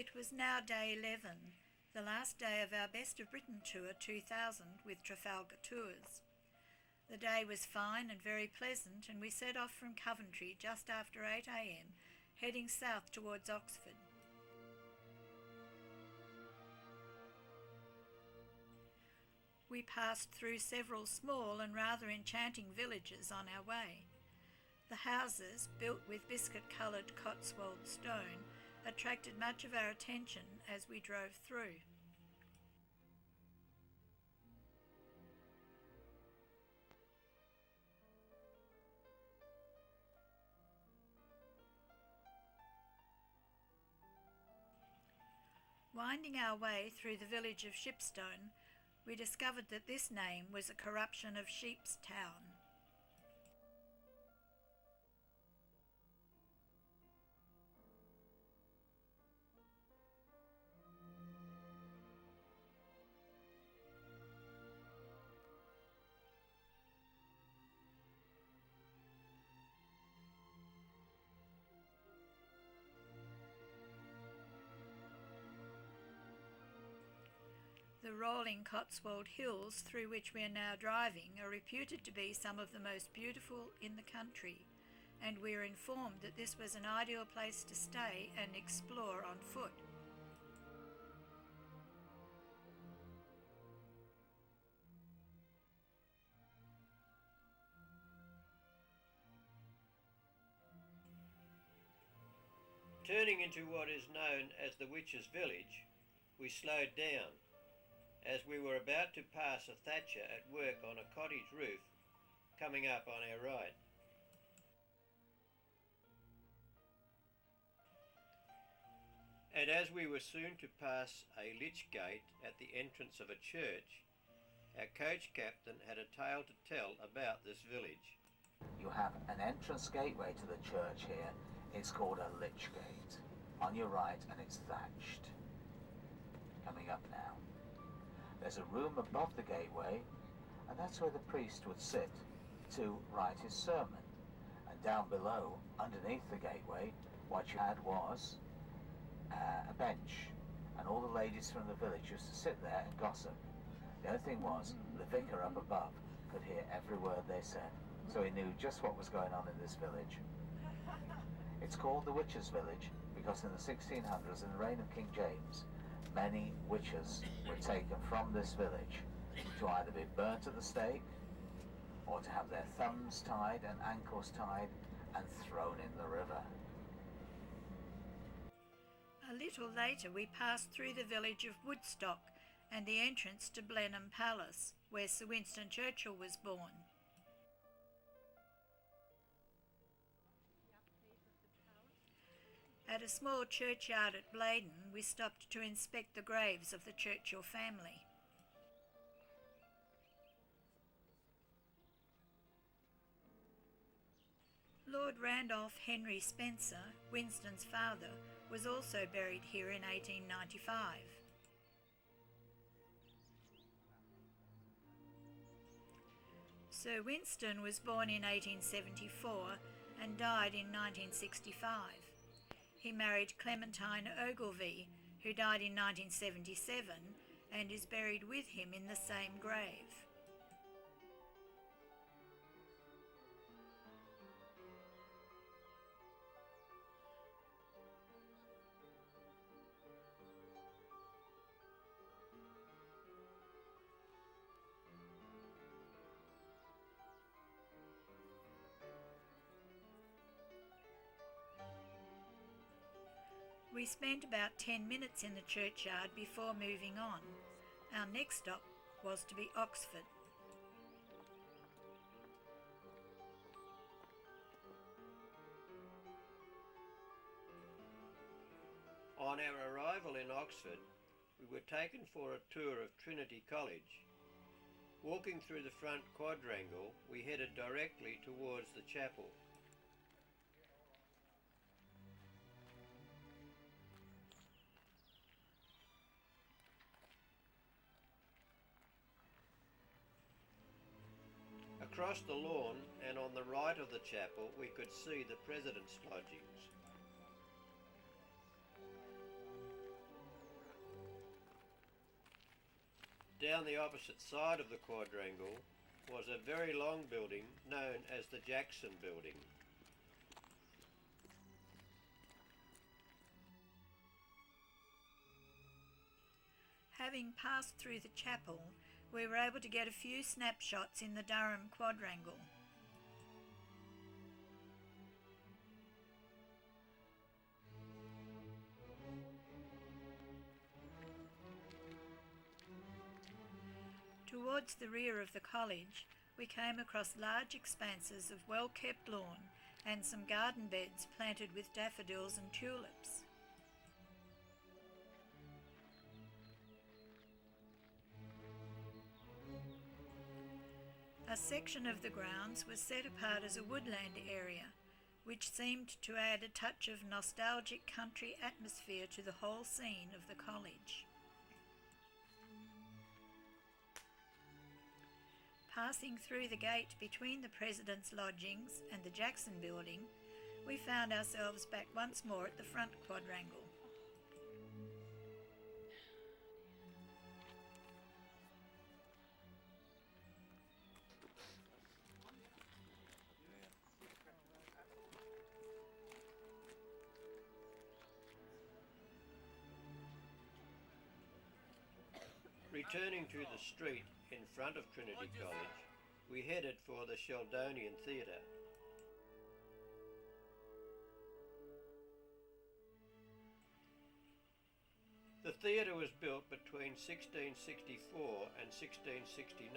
It was now day 11, the last day of our Best of Britain Tour 2000 with Trafalgar Tours. The day was fine and very pleasant, and we set off from Coventry just after 8 a.m, heading south towards Oxford. We passed through several small and rather enchanting villages on our way. The houses, built with biscuit-coloured Cotswold stone, attracted much of our attention as we drove through. Winding our way through the village of Shipstone, we discovered that this name was a corruption of Sheep's Town. The rolling Cotswold Hills through which we are now driving are reputed to be some of the most beautiful in the country, and we are informed that this was an ideal place to stay and explore on foot. Turning into what is known as the Witches' Village, we slowed down, as we were about to pass a thatcher at work on a cottage roof coming up on our right. And as we were soon to pass a lich gate at the entrance of a church, our coach captain had a tale to tell about this village. You have an entrance gateway to the church here. It's called a lich gate. On your right, and it's thatched. Coming up now. There's a room above the gateway, and that's where the priest would sit to write his sermon. And down below, underneath the gateway, what you had was a bench, and all the ladies from the village used to sit there and gossip. The only thing was, the vicar up above could hear every word they said, so he knew just what was going on in this village. It's called the Witches' Village because in the 1600s, in the reign of King James, many witches were taken from this village to either be burnt at the stake or to have their thumbs tied and ankles tied and thrown in the river. A little later we passed through the village of Woodstock and the entrance to Blenheim Palace, where Sir Winston Churchill was born. At a small churchyard at Blaydon, we stopped to inspect the graves of the Churchill family. Lord Randolph Henry Spencer, Winston's father, was also buried here in 1895. Sir Winston was born in 1874 and died in 1965. He married Clementine Ogilvie, who died in 1977 and is buried with him in the same grave. We spent about 10 minutes in the churchyard before moving on. Our next stop was to be Oxford. On our arrival in Oxford, we were taken for a tour of Trinity College. Walking through the front quadrangle, we headed directly towards the chapel. Across the lawn and on the right of the chapel we could see the President's lodgings. Down the opposite side of the quadrangle was a very long building known as the Jackson Building. Having passed through the chapel, we were able to get a few snapshots in the Durham quadrangle. Towards the rear of the college, we came across large expanses of well-kept lawn and some garden beds planted with daffodils and tulips. A section of the grounds was set apart as a woodland area, which seemed to add a touch of nostalgic country atmosphere to the whole scene of the college. Passing through the gate between the President's Lodgings and the Jackson Building, we found ourselves back once more at the front quadrangle. Returning to the street in front of Trinity College, we headed for the Sheldonian Theatre. The theatre was built between 1664 and 1669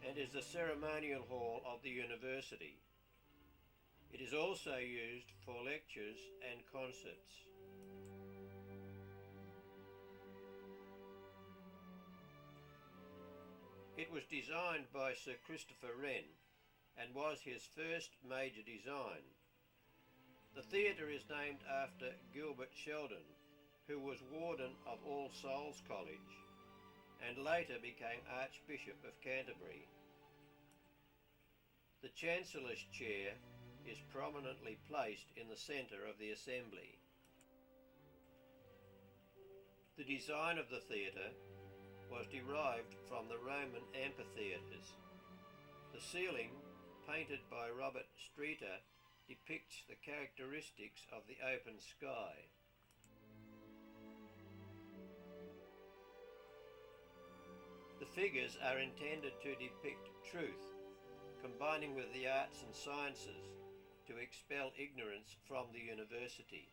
and is the ceremonial hall of the university. It is also used for lectures and concerts. It was designed by Sir Christopher Wren and was his first major design. The theatre is named after Gilbert Sheldon, who was Warden of All Souls College and later became Archbishop of Canterbury. The Chancellor's chair is prominently placed in the centre of the assembly. The design of the theatre was derived from the Roman amphitheatres. The ceiling, painted by Robert Streeter, depicts the characteristics of the open sky. The figures are intended to depict truth, combining with the arts and sciences to expel ignorance from the university.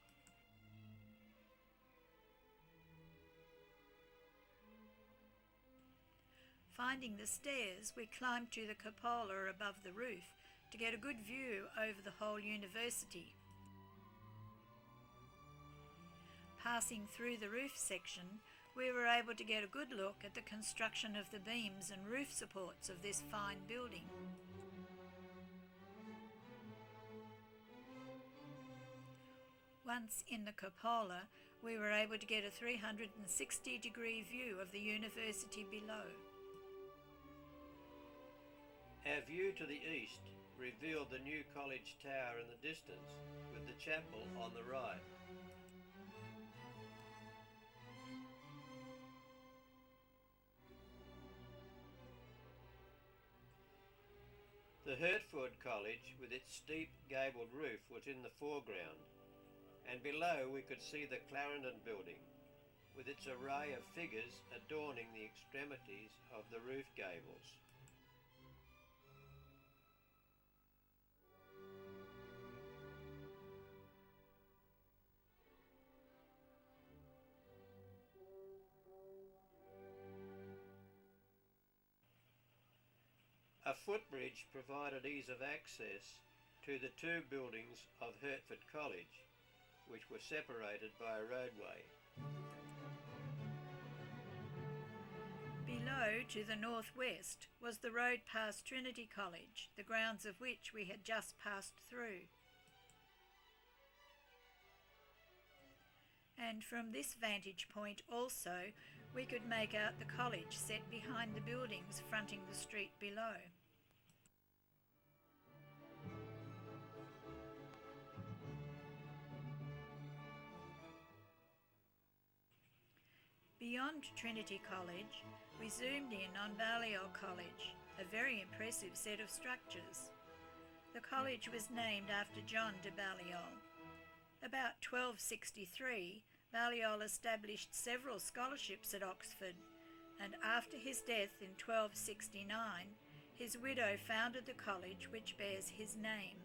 Finding the stairs, we climbed to the cupola above the roof to get a good view over the whole university. Passing through the roof section, we were able to get a good look at the construction of the beams and roof supports of this fine building. Once in the cupola, we were able to get a 360-degree view of the university below. Our view to the east revealed the new college tower in the distance, with the chapel on the right. The Hertford College, with its steep gabled roof, was in the foreground, and below we could see the Clarendon Building, with its array of figures adorning the extremities of the roof gables. A footbridge provided ease of access to the two buildings of Hertford College, which were separated by a roadway. Below, to the northwest, was the road past Trinity College, the grounds of which we had just passed through. And from this vantage point also, we could make out the college set behind the buildings fronting the street below. Beyond Trinity College, we zoomed in on Balliol College, a very impressive set of structures. The college was named after John de Balliol. About 1263, Balliol established several scholarships at Oxford, and after his death in 1269, his widow founded the college which bears his name.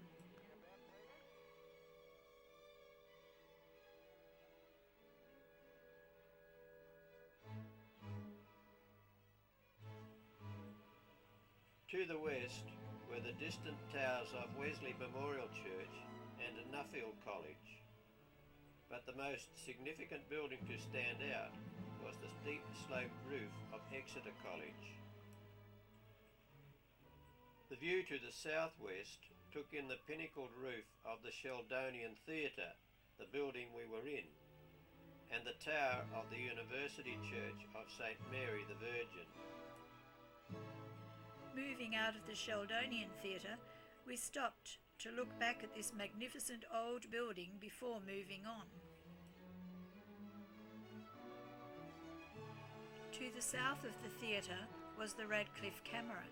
To the west were the distant towers of Wesley Memorial Church and Nuffield College, but the most significant building to stand out was the steep sloped roof of Exeter College. The view to the southwest took in the pinnacled roof of the Sheldonian Theatre, the building we were in, and the tower of the University Church of St. Mary the Virgin. Moving out of the Sheldonian Theatre, we stopped to look back at this magnificent old building before moving on. To the south of the theatre was the Radcliffe Camera,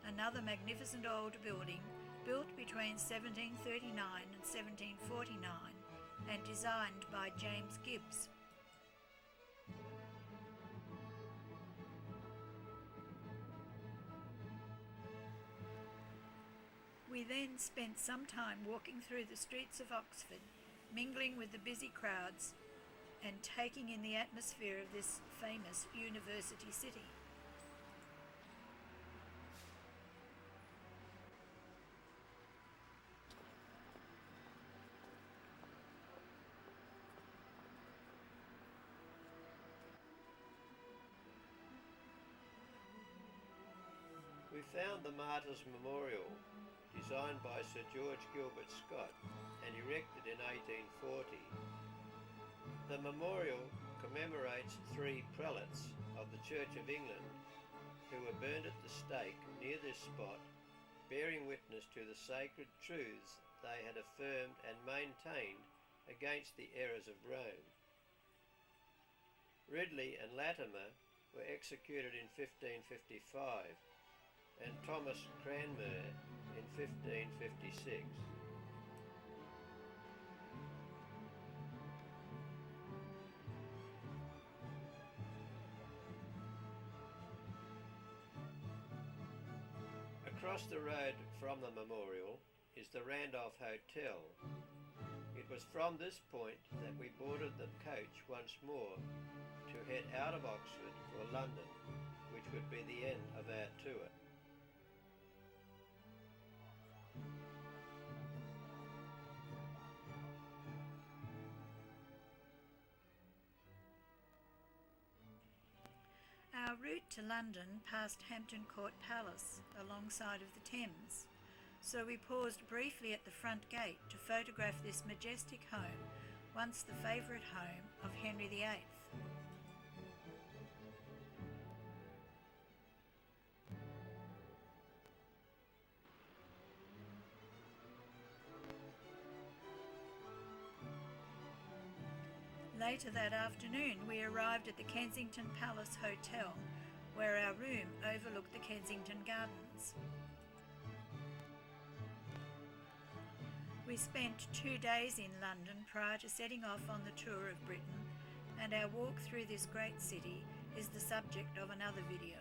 another magnificent old building built between 1739 and 1749 and designed by James Gibbs. We then spent some time walking through the streets of Oxford, mingling with the busy crowds and taking in the atmosphere of this famous university city. We found the Martyrs' Memorial, designed by Sir George Gilbert Scott and erected in 1840. The memorial commemorates 3 prelates of the Church of England who were burned at the stake near this spot, bearing witness to the sacred truths they had affirmed and maintained against the errors of Rome. Ridley and Latimer were executed in 1555 and Thomas Cranmer in 1556. Across the road from the memorial is the Randolph Hotel. It was from this point that we boarded the coach once more to head out of Oxford for London, which would be the end of our tour. Our route to London passed Hampton Court Palace alongside of the Thames, so we paused briefly at the front gate to photograph this majestic home, once the favourite home of Henry VIII. Later that afternoon, we arrived at the Kensington Palace Hotel, where our room overlooked the Kensington Gardens. We spent 2 days in London prior to setting off on the tour of Britain, and our walk through this great city is the subject of another video.